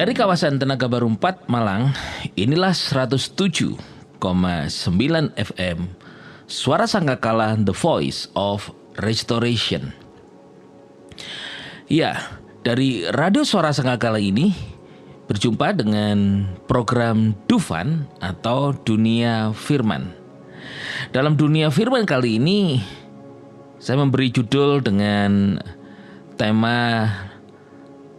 Dari kawasan Tenaga Baru 4 Malang, inilah 107,9 FM Suara Sangkakala, The Voice of Restoration. Ya, dari Radio Suara Sangkakala ini berjumpa dengan program Dufan atau Dunia Firman. Dalam Dunia Firman kali ini saya memberi judul dengan tema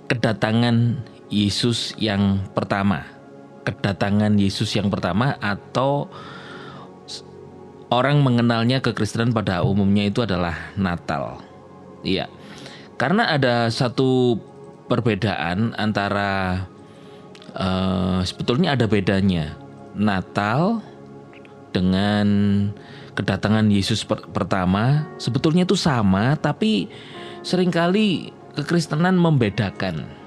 Kedatangan Yesus yang pertama. Kedatangan Yesus yang pertama, atau orang mengenalnya kekristenan pada umumnya itu adalah Natal. Iya. Karena ada satu perbedaan antara sebetulnya ada bedanya Natal dengan kedatangan Yesus pertama. Sebetulnya itu sama, tapi seringkali kekristenan membedakan,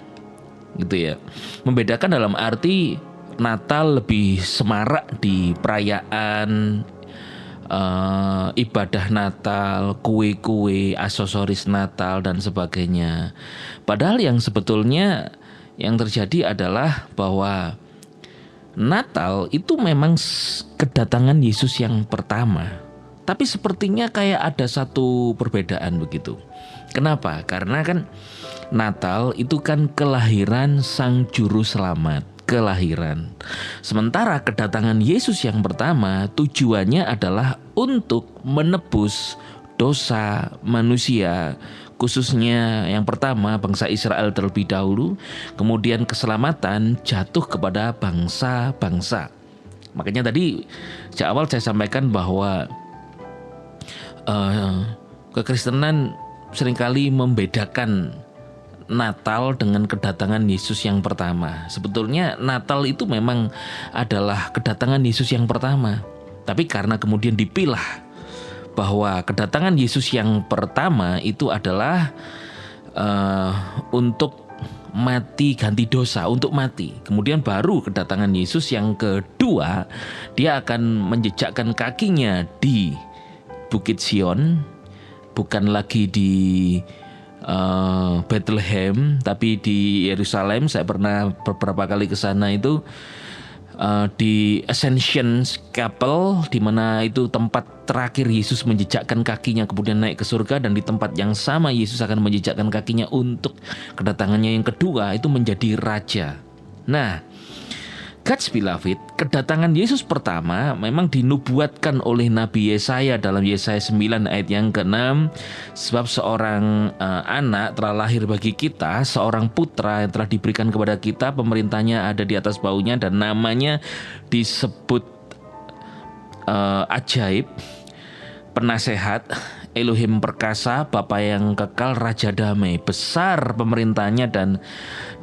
gitu ya. Membedakan dalam arti Natal lebih semarak di perayaan, ibadah Natal, kue-kue, aksesoris Natal dan sebagainya. Padahal yang sebetulnya yang terjadi adalah bahwa Natal itu memang kedatangan Yesus yang pertama. Tapi sepertinya kayak ada satu perbedaan begitu. Kenapa? Karena kan Natal itu kan kelahiran Sang Juru Selamat, kelahiran. Sementara kedatangan Yesus yang pertama tujuannya adalah untuk menebus dosa manusia, khususnya yang pertama bangsa Israel terlebih dahulu, kemudian keselamatan jatuh kepada bangsa-bangsa. Makanya tadi sejak awal saya sampaikan bahwa kekristenan seringkali membedakan Natal dengan kedatangan Yesus yang pertama. Sebetulnya Natal itu memang adalah kedatangan Yesus yang pertama. Tapi karena kemudian dipilah bahwa kedatangan Yesus yang pertama itu adalah untuk mati ganti dosa, untuk mati. Kemudian baru kedatangan Yesus yang kedua, dia akan menjejakkan kakinya di Bukit Sion, bukan lagi di Bethlehem, tapi di Yerusalem. Saya pernah beberapa kali ke sana itu, di Ascension Chapel, di mana itu tempat terakhir Yesus menjejakkan kakinya kemudian naik ke surga, dan di tempat yang sama Yesus akan menjejakkan kakinya untuk kedatangannya yang kedua, itu menjadi raja. Nah, God's beloved, kedatangan Yesus pertama memang dinubuatkan oleh Nabi Yesaya dalam Yesaya 9 ayat yang ke-6. Sebab seorang anak telah lahir bagi kita, seorang putra yang telah diberikan kepada kita, pemerintahnya ada di atas baunya, dan namanya disebut Ajaib, Penasehat, Elohim Perkasa, Bapa yang kekal, Raja Damai. Besar pemerintahnya dan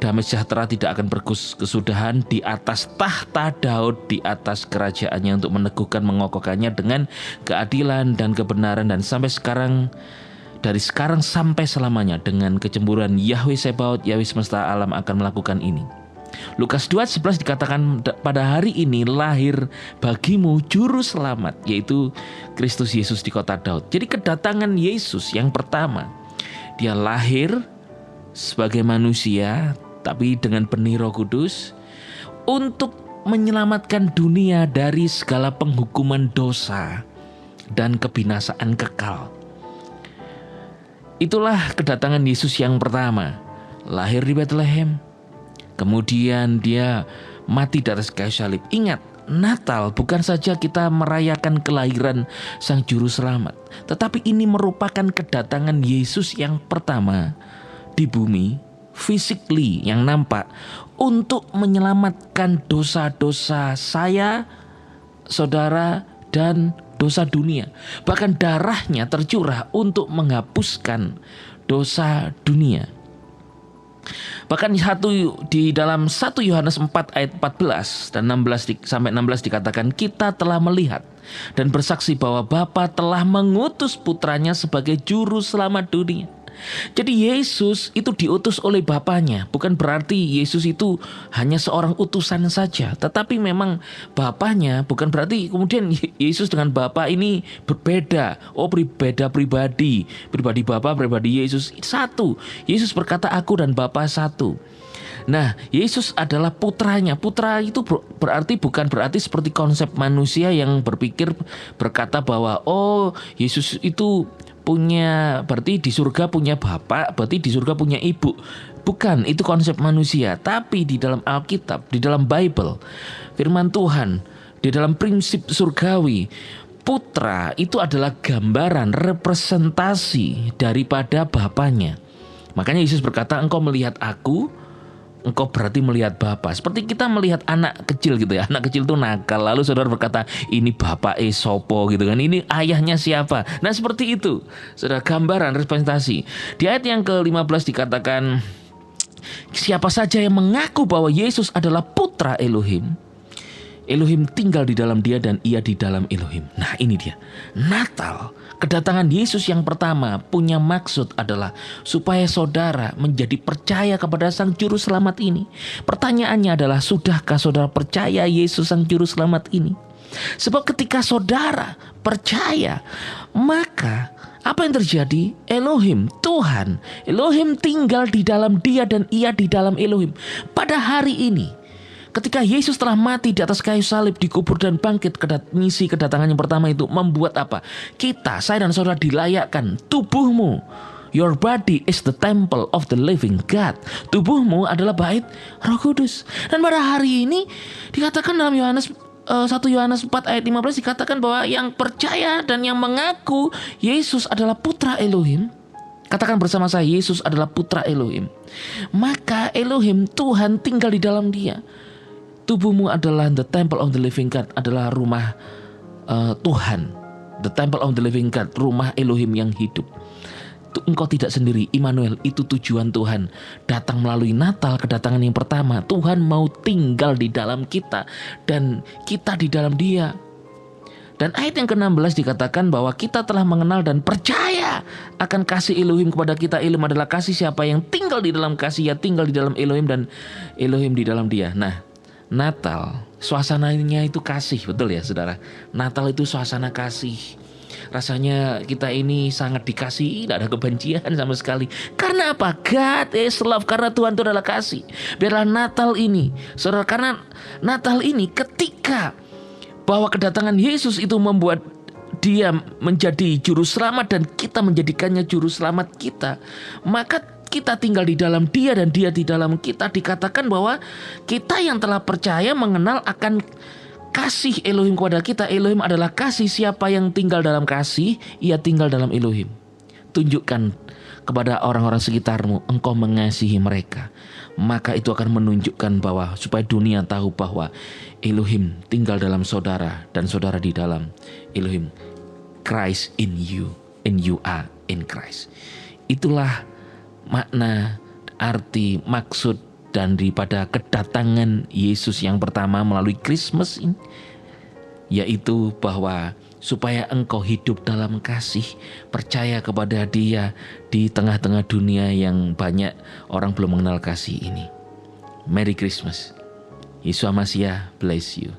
damai sejahtera tidak akan berkesudahan di atas tahta Daud, di atas kerajaannya, untuk meneguhkan mengokohkannya dengan keadilan dan kebenaran, dan sampai sekarang, dari sekarang sampai selamanya, dengan kecemburuan Yahweh Sebaot, Yahweh semesta alam akan melakukan ini. Lukas 2:11 dikatakan, pada hari ini lahir bagimu juru selamat, yaitu Kristus Yesus di kota Daud. Jadi kedatangan Yesus yang pertama, dia lahir sebagai manusia tapi dengan benih Roh Kudus untuk menyelamatkan dunia dari segala penghukuman dosa dan kebinasaan kekal. Itulah kedatangan Yesus yang pertama, lahir di Bethlehem. Kemudian dia mati di atas kayu salib. Ingat, Natal bukan saja kita merayakan kelahiran Sang Juru Selamat, tetapi ini merupakan kedatangan Yesus yang pertama di bumi, physically, yang nampak, untuk menyelamatkan dosa-dosa saya, saudara, dan dosa dunia. Bahkan darahnya tercurah untuk menghapuskan dosa dunia. Bahkan di dalam 1 Yohanes 4 ayat 14 dan 16 dikatakan, kita telah melihat dan bersaksi bahwa Bapa telah mengutus putranya sebagai juru selamat dunia. Jadi Yesus itu diutus oleh Bapanya. Bukan berarti Yesus itu hanya seorang utusan saja, tetapi memang Bapanya. Bukan berarti kemudian Yesus dengan Bapa ini berbeda. Oh, berbeda pribadi Bapa, pribadi Yesus satu. Yesus berkata, aku dan Bapa satu. Nah, Yesus adalah putranya. Putra itu bukan berarti seperti konsep manusia yang berkata bahwa Yesus itu berarti di surga punya bapak, berarti di surga punya ibu. Bukan, itu konsep manusia. Tapi di dalam Alkitab, di dalam Bible, firman Tuhan, di dalam prinsip surgawi, putra itu adalah gambaran, representasi daripada bapaknya. Makanya Yesus berkata, engkau melihat aku, engkau berarti melihat Bapa. Seperti kita melihat anak kecil gitu ya. Anak kecil itu nakal. Lalu saudara berkata, ini Bapak sopo gitu kan. Ini ayahnya siapa. Nah seperti itu. Saudara, gambaran, representasi. Di ayat yang ke-15 dikatakan, siapa saja yang mengaku bahwa Yesus adalah putra Elohim, Elohim tinggal di dalam dia dan ia di dalam Elohim. Nah ini dia. Natal, kedatangan Yesus yang pertama punya maksud adalah supaya saudara menjadi percaya kepada Sang Juru Selamat ini. Pertanyaannya adalah, sudahkah saudara percaya Yesus Sang Juru Selamat ini? Sebab ketika saudara percaya, maka apa yang terjadi? Elohim, Tuhan, Elohim tinggal di dalam dia dan ia di dalam Elohim. Pada hari ini, ketika Yesus telah mati di atas kayu salib, dikubur dan bangkit, misi kedatangan yang pertama itu membuat apa? Kita, saya dan saudara dilayakkan. Tubuhmu, your body is the temple of the living God. Tubuhmu adalah bait Roh Kudus. Dan pada hari ini dikatakan dalam 1 Yohanes 4 ayat 15 dikatakan bahwa yang percaya dan yang mengaku Yesus adalah putra Elohim. Katakan bersama saya, Yesus adalah putra Elohim. Maka Elohim, Tuhan tinggal di dalam dia. Tubuhmu adalah the temple of the living God, adalah rumah Tuhan. The temple of the living God, rumah Elohim yang hidup. Engkau tidak sendiri, Immanuel, itu tujuan Tuhan. Datang melalui Natal, kedatangan yang pertama. Tuhan mau tinggal di dalam kita dan kita di dalam dia. Dan ayat yang ke-16 dikatakan bahwa kita telah mengenal dan percaya akan kasih Elohim kepada kita. Elohim adalah kasih, siapa yang tinggal di dalam kasih, ya tinggal di dalam Elohim dan Elohim di dalam dia. Nah, Natal, suasananya itu kasih, betul ya saudara? Natal itu suasana kasih. Rasanya kita ini sangat dikasihi, tidak ada kebencian sama sekali. Karena apa? God is love, karena Tuhan itu adalah kasih. Biarlah Natal ini, saudara, karena Natal ini ketika bahwa kedatangan Yesus itu membuat dia menjadi juru selamat dan kita menjadikannya juru selamat kita, maka kita tinggal di dalam dia dan dia di dalam kita. Dikatakan bahwa kita yang telah percaya mengenal akan kasih Elohim kepada kita. Elohim adalah kasih, siapa yang tinggal dalam kasih, ia tinggal dalam Elohim. Tunjukkan kepada orang-orang sekitarmu, engkau mengasihi mereka. Maka itu akan menunjukkan bahwa supaya dunia tahu bahwa Elohim tinggal dalam saudara dan saudara di dalam Elohim. Christ in you, and you are in Christ. Itulah makna, arti, maksud dan daripada kedatangan Yesus yang pertama melalui Christmas ini, yaitu bahwa supaya engkau hidup dalam kasih, percaya kepada dia di tengah-tengah dunia yang banyak orang belum mengenal kasih ini. Merry Christmas. Yesus Masiah bless you.